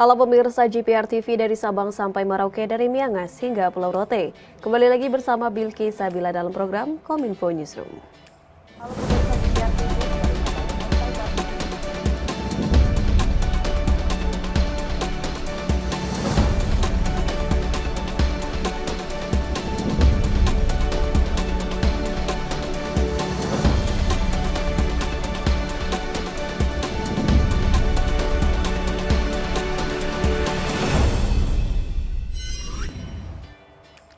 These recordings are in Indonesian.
Halo pemirsa GPR TV dari Sabang sampai Merauke, dari Miangas hingga Pulau Rote. Kembali lagi bersama Bilki Sabila dalam program Kominfo Newsroom. Halo pemirsa GPR TV dari Sabang sampai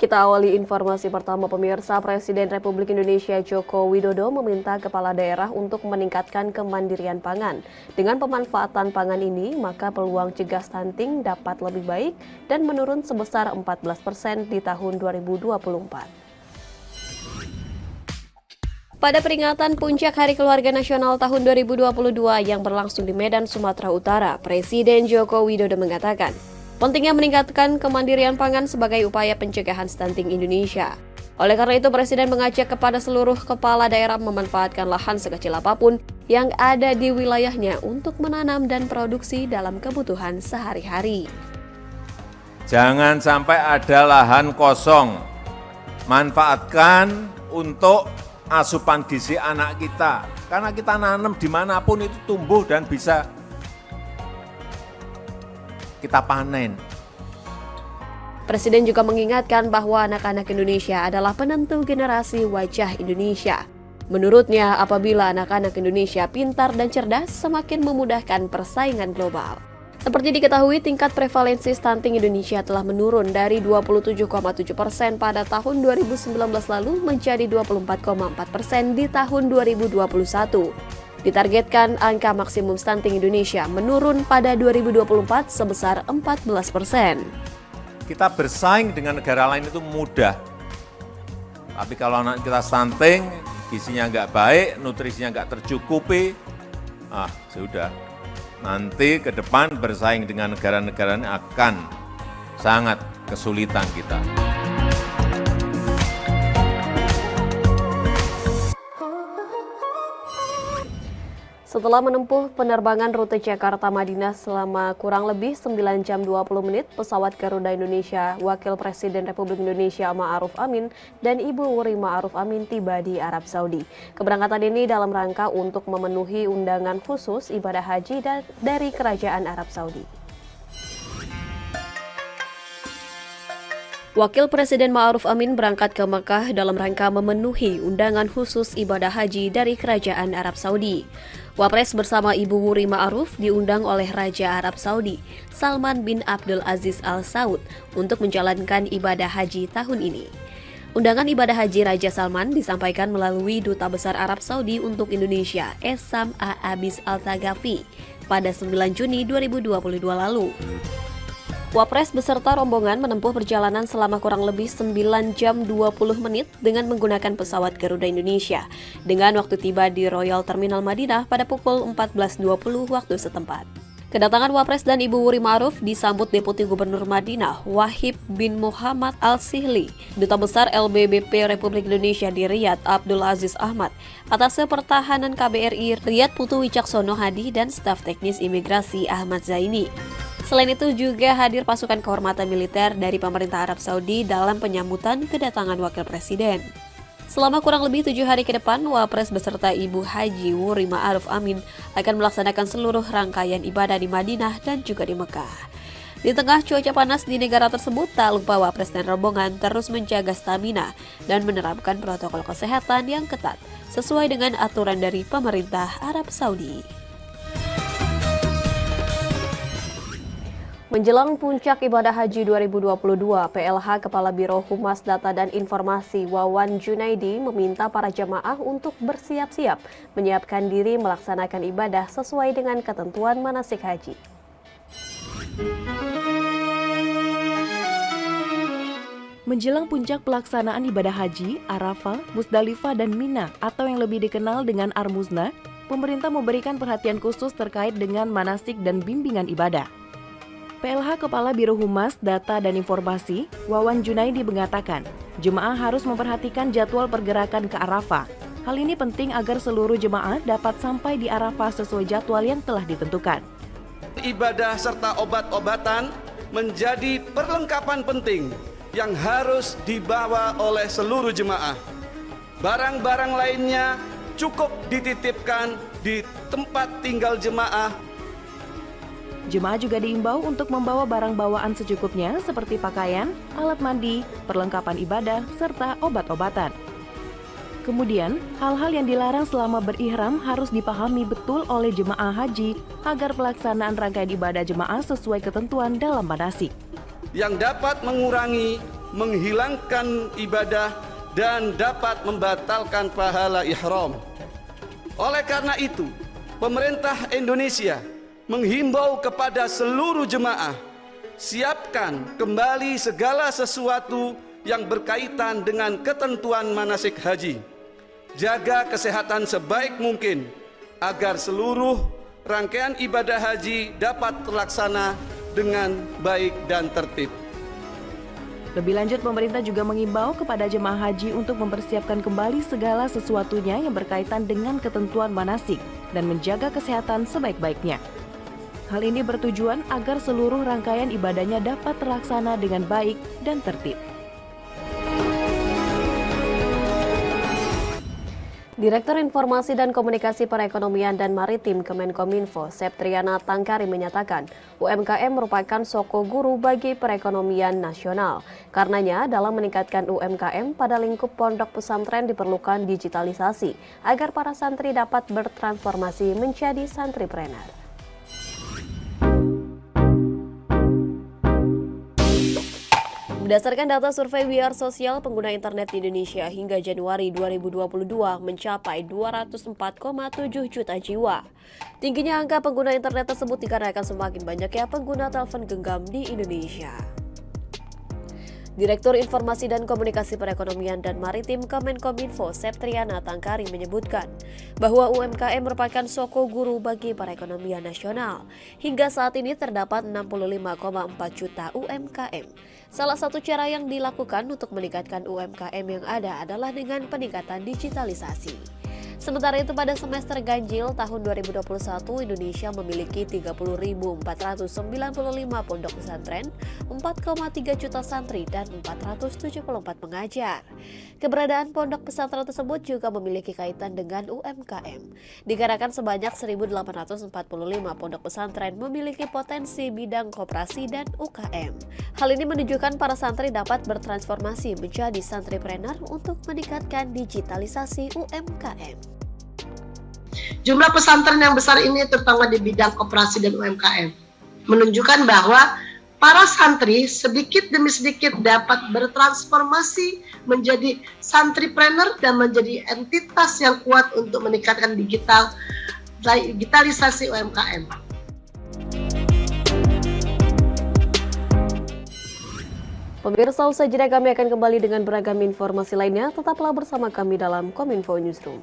Kita awali informasi pertama pemirsa. Presiden Republik Indonesia Joko Widodo meminta kepala daerah untuk meningkatkan kemandirian pangan. Dengan pemanfaatan pangan ini, maka peluang cegah stunting dapat lebih baik dan menurun sebesar 14% di tahun 2024. Pada peringatan Puncak Hari Keluarga Nasional tahun 2022 yang berlangsung di Medan, Sumatera Utara, Presiden Joko Widodo mengatakan, pentingnya meningkatkan kemandirian pangan sebagai upaya pencegahan stunting Indonesia. Oleh karena itu, Presiden mengajak kepada seluruh kepala daerah memanfaatkan lahan sekecil apapun yang ada di wilayahnya untuk menanam dan produksi dalam kebutuhan sehari-hari. Jangan sampai ada lahan kosong. Manfaatkan untuk asupan gizi anak kita. Karena kita nanam dimanapun itu tumbuh dan bisa kita panen. Presiden juga mengingatkan bahwa anak-anak Indonesia adalah penentu generasi wajah Indonesia. Menurutnya, apabila anak-anak Indonesia pintar dan cerdas, semakin memudahkan persaingan global. Seperti diketahui, tingkat prevalensi stunting Indonesia telah menurun dari 27,7% pada tahun 2019 lalu menjadi 24,4% di tahun 2021. Ditargetkan angka maksimum stunting Indonesia menurun pada 2024 sebesar 14%. Kita bersaing dengan negara lain itu mudah. Tapi kalau anak kita stunting, gizinya nggak baik, nutrisinya nggak tercukupi, sudah. Nanti ke depan bersaing dengan negara-negara ini akan sangat kesulitan kita. Setelah menempuh penerbangan rute Jakarta-Madinah selama kurang lebih 9 jam 20 menit, pesawat Garuda Indonesia, Wakil Presiden Republik Indonesia Ma'ruf Amin dan Ibu Wuri Ma'ruf Amin tiba di Arab Saudi. Keberangkatan ini dalam rangka untuk memenuhi undangan khusus ibadah haji dari Kerajaan Arab Saudi. Wakil Presiden Ma'ruf Amin berangkat ke Mekah dalam rangka memenuhi undangan khusus ibadah haji dari Kerajaan Arab Saudi. Wapres bersama Ibu Wuri Ma'ruf diundang oleh Raja Arab Saudi, Salman bin Abdul Aziz Al Saud, untuk menjalankan ibadah haji tahun ini. Undangan ibadah haji Raja Salman disampaikan melalui Duta Besar Arab Saudi untuk Indonesia, Essam A. Abis Al-Thaqafi, pada 9 Juni 2022 lalu. Wapres beserta rombongan menempuh perjalanan selama kurang lebih 9 jam 20 menit dengan menggunakan pesawat Garuda Indonesia dengan waktu tiba di Royal Terminal Madinah pada pukul 14.20 waktu setempat. Kedatangan Wapres dan Ibu Wuri Ma'ruf disambut Deputi Gubernur Madinah Wahib bin Muhammad Al-Sihli, Duta Besar LBBP Republik Indonesia di Riyadh Abdul Aziz Ahmad, Atasé Pertahanan KBRI Riyad Putu Wicaksono Hadi dan Staf Teknis Imigrasi Ahmad Zaini. Selain itu juga hadir pasukan kehormatan militer dari pemerintah Arab Saudi dalam penyambutan kedatangan Wakil Presiden. Selama kurang lebih 7 hari ke depan, Wapres beserta Ibu Haji Wuri Ma'ruf Amin akan melaksanakan seluruh rangkaian ibadah di Madinah dan juga di Mekah. Di tengah cuaca panas di negara tersebut, tak lupa Wapres dan rombongan terus menjaga stamina dan menerapkan protokol kesehatan yang ketat sesuai dengan aturan dari pemerintah Arab Saudi. Menjelang Puncak Ibadah Haji 2022, PLH Kepala Biro Humas Data dan Informasi Wawan Junaidi meminta para jemaah untuk bersiap-siap menyiapkan diri melaksanakan ibadah sesuai dengan ketentuan manasik haji. Menjelang puncak pelaksanaan ibadah haji, Arafah, Musdalifah, dan Mina atau yang lebih dikenal dengan Armuzna, pemerintah memberikan perhatian khusus terkait dengan manasik dan bimbingan ibadah. PLH Kepala Biro Humas Data dan Informasi, Wawan Junaidi mengatakan, jemaah harus memperhatikan jadwal pergerakan ke Arafah. Hal ini penting agar seluruh jemaah dapat sampai di Arafah sesuai jadwal yang telah ditentukan. ibadah serta obat-obatan menjadi perlengkapan penting yang harus dibawa oleh seluruh jemaah. Barang-barang lainnya cukup dititipkan di tempat tinggal jemaah. Jemaah juga diimbau untuk membawa barang bawaan secukupnya seperti pakaian, alat mandi, perlengkapan ibadah, serta obat-obatan. Kemudian, hal-hal yang dilarang selama berihram harus dipahami betul oleh jemaah haji agar pelaksanaan rangkaian ibadah jemaah sesuai ketentuan dalam manasik. Yang dapat mengurangi, menghilangkan ibadah, dan dapat membatalkan pahala ihram. Oleh karena itu, pemerintah Indonesia menghimbau kepada seluruh jemaah, siapkan kembali segala sesuatu yang berkaitan dengan ketentuan manasik haji. Jaga kesehatan sebaik mungkin agar seluruh rangkaian ibadah haji dapat terlaksana dengan baik dan tertib. Lebih lanjut, pemerintah juga mengimbau kepada jemaah haji untuk mempersiapkan kembali segala sesuatunya yang berkaitan dengan ketentuan manasik dan menjaga kesehatan sebaik-baiknya. Hal ini bertujuan agar seluruh rangkaian ibadahnya dapat terlaksana dengan baik dan tertib. Direktur Informasi dan Komunikasi Perekonomian dan Maritim Kemenkominfo, Septriana Tangkari menyatakan UMKM merupakan soko guru bagi perekonomian nasional. Karenanya, dalam meningkatkan UMKM pada lingkup pondok pesantren diperlukan digitalisasi agar para santri dapat bertransformasi menjadi santripreneur. Berdasarkan data survei We Are Sosial, pengguna internet di Indonesia hingga Januari 2022 mencapai 204,7 juta jiwa. Tingginya angka pengguna internet tersebut dikarenakan semakin banyaknya pengguna telepon genggam di Indonesia. Direktur Informasi dan Komunikasi Perekonomian dan Maritim Kemenkominfo, Septriana Tangkari menyebutkan bahwa UMKM merupakan soko guru bagi perekonomian nasional. Hingga saat ini terdapat 65,4 juta UMKM. Salah satu cara yang dilakukan untuk meningkatkan UMKM yang ada adalah dengan peningkatan digitalisasi. Sementara itu pada semester ganjil tahun 2021, Indonesia memiliki 30.495 pondok pesantren, 4,3 juta santri, dan 474 pengajar. Keberadaan pondok pesantren tersebut juga memiliki kaitan dengan UMKM. Dikarenakan sebanyak 1.845 pondok pesantren memiliki potensi bidang koperasi dan UKM. Hal ini menunjukkan para santri dapat bertransformasi menjadi santripreneur untuk meningkatkan digitalisasi UMKM. Jumlah pesantren yang besar ini terutama di bidang koperasi dan UMKM menunjukkan bahwa para santri sedikit demi sedikit dapat bertransformasi menjadi santripreneur dan menjadi entitas yang kuat untuk meningkatkan digitalisasi UMKM. Pemirsa, usai jeda kami akan kembali dengan beragam informasi lainnya. Tetaplah bersama kami dalam Kominfo Newsroom.